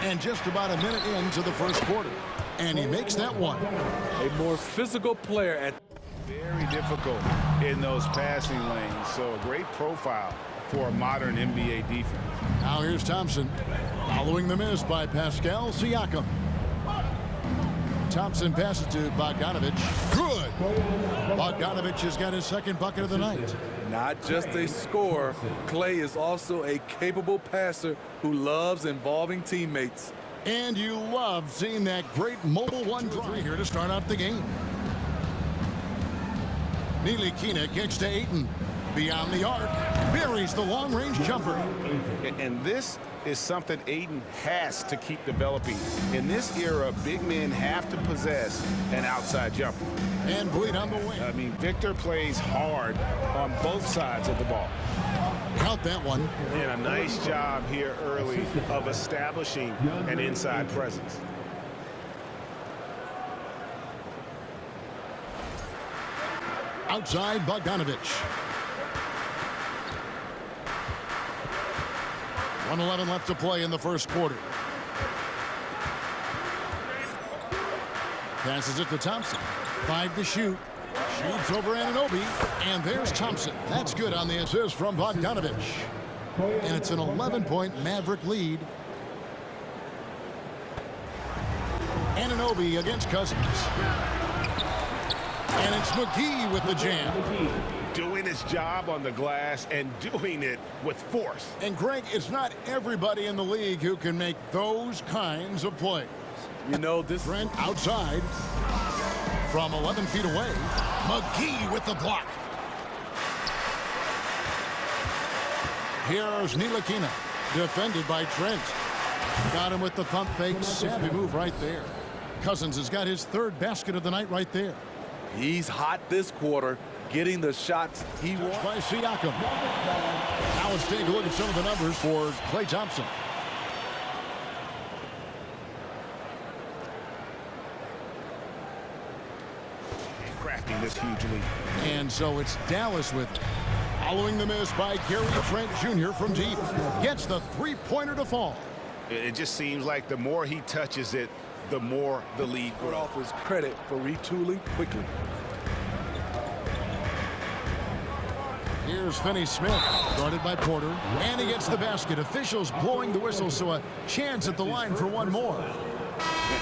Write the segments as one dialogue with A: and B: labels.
A: And just about a minute into the first quarter. And he makes that one.
B: A more physical player at...
C: Very difficult in those passing lanes. So a great profile for a modern NBA defense.
A: Now here's Thompson. Following the miss by Pascal Siakam. Thompson passes to Bogdanović. Good! Bogdanović has got his second bucket of the night.
B: Not just a scorer, Klay is also a capable passer who loves involving teammates.
A: And you love seeing that great mobile 1-3 here to start out the game. Ntilikina kicks to Ayton. Beyond the arc, buries the long-range jumper.
C: And this is something Ayton has to keep developing. In this era, big men have to possess an outside jumper.
A: And Bleed on the wing.
C: I mean, Victor plays hard on both sides of the ball.
A: Count that one.
C: And a nice job here early of establishing an inside presence.
A: Outside Bogdanović. 1:11 left to play in the first quarter. Passes it to Thompson. 5 to shoot. Shoots over Anunoby. And there's Thompson. That's good on the assist from Bogdanović. And it's an 11-point Maverick lead. Anunoby against Cousins. And it's McGee with the jam.
C: Doing his job on the glass and doing it with force.
A: And Greg, it's not everybody in the league who can make those kinds of plays.
B: You know, this...
A: Brent outside from 11 feet away. McGee with the block. Here's Ntilikina, defended by Trent. Got him with the pump fake. Savvy move right there. Cousins has got his third basket of the night right there.
B: He's hot this quarter, getting the shots he wants.
A: By Siakam. Now let's take a look at some of the numbers for Klay Thompson.
C: Crafting this huge lead.
A: And so it's Dallas with it. Following the miss by Gary Trent Jr. from deep. Gets the three-pointer to fall.
C: It just seems like the more he touches it, the more the lead grows.
B: Offers credit for retooling quickly.
A: Here's Finney-Smith, guarded by Porter, and he gets the basket. Officials blowing the whistle, so a chance at the line for one more.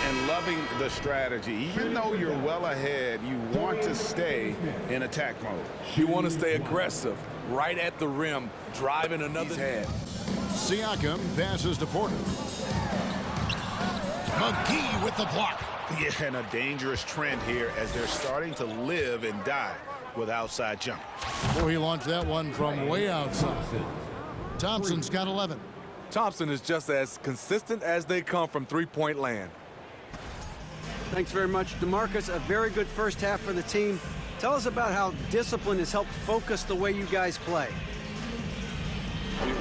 C: And loving the strategy. Even though you're well ahead, you want to stay in attack mode.
B: You want to stay aggressive, right at the rim, driving another head.
A: Siakam passes to Porter. McGee with the block.
C: Yeah, and a dangerous trend here as they're starting to live and die with outside jump.
A: Oh, he launched that one from way outside. Thompson's got 11.
B: Thompson is just as consistent as they come from three-point land.
D: Thanks very much, DeMarcus. A very good first half for the team. Tell us about how discipline has helped focus the way you guys play.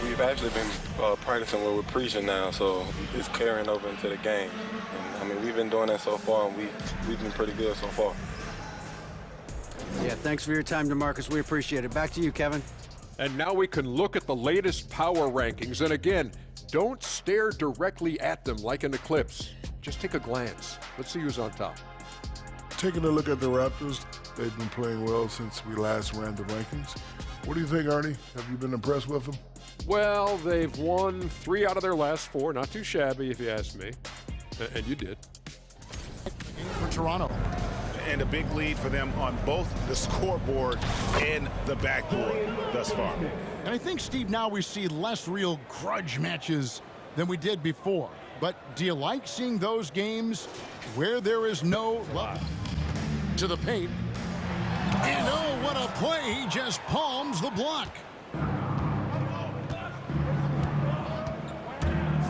E: We've actually been practicing what we're preaching now, so it's carrying over into the game. And, I mean, we've been doing that so far, and we've been pretty good so far.
D: Yeah, thanks for your time, DeMarcus. We appreciate it. Back to you, Kevin.
F: And now we can look at the latest power rankings. And again, don't stare directly at them like an eclipse. Just take a glance. Let's see who's on top.
G: Taking a look at the Raptors, they've been playing well since we last ran the rankings. What do you think, Arnie? Have you been impressed with them?
F: Well, they've won 3 out of their last 4. Not too shabby, if you ask me. And you did.
A: For Toronto.
C: And a big lead for them on both the scoreboard and the backboard thus far.
A: And I think, Steve, now we see less real grudge matches than we did before. But do you like seeing those games where there is no love to the paint? And oh, what a play. He just palms the block.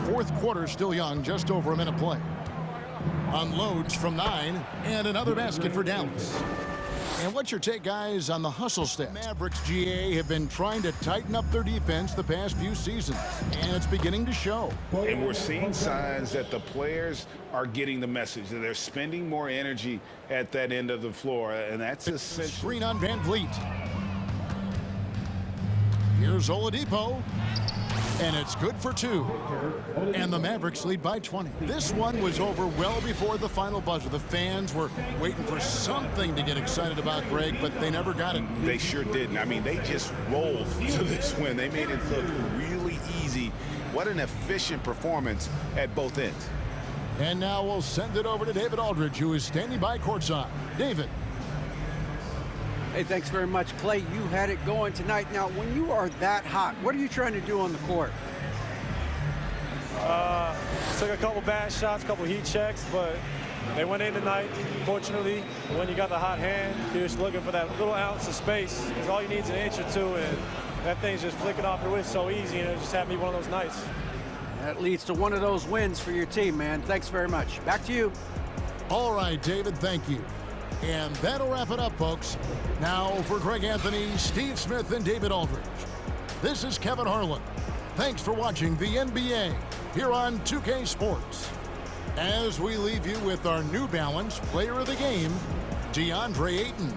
A: Fourth quarter still young, just over a minute play. Unloads from 9, and another basket for Dallas. And what's your take, guys, on the hustle stats? Mavericks GA have been trying to tighten up their defense the past few seasons, and it's beginning to show.
C: And we're seeing signs that the players are getting the message, that they're spending more energy at that end of the floor, and that's essential.
A: Screen on Van Vliet. Here's Oladipo. And it's good for 2. And the Mavericks lead by 20. This one was over well before the final buzzer. The fans were waiting for something to get excited about, Greg, but they never got it.
C: They sure didn't. I mean, they just rolled to this win. They made it look really easy. What an efficient performance at both ends.
A: And now we'll send it over to David Aldridge, who is standing by courtside. David.
D: Hey, thanks very much, Clay. You had it going tonight. Now, when you are that hot, what are you trying to do on the court?
H: Took a couple bad shots, couple heat checks, but they went in tonight. Fortunately, when you got the hot hand, you're just looking for that little ounce of space, because all you need is an inch or two, and that thing's just flicking off your wrist so easy, and it just happened to be one of those nights.
D: That leads to one of those wins for your team, man. Thanks very much. Back to you.
A: All right, David, thank you. And that'll wrap it up, folks. Now for Greg Anthony, Steve Smith, and David Aldridge, this is Kevin Harlan. Thanks for watching the NBA here on 2K Sports. As we leave you with our New Balance Player of the Game, DeAndre Ayton.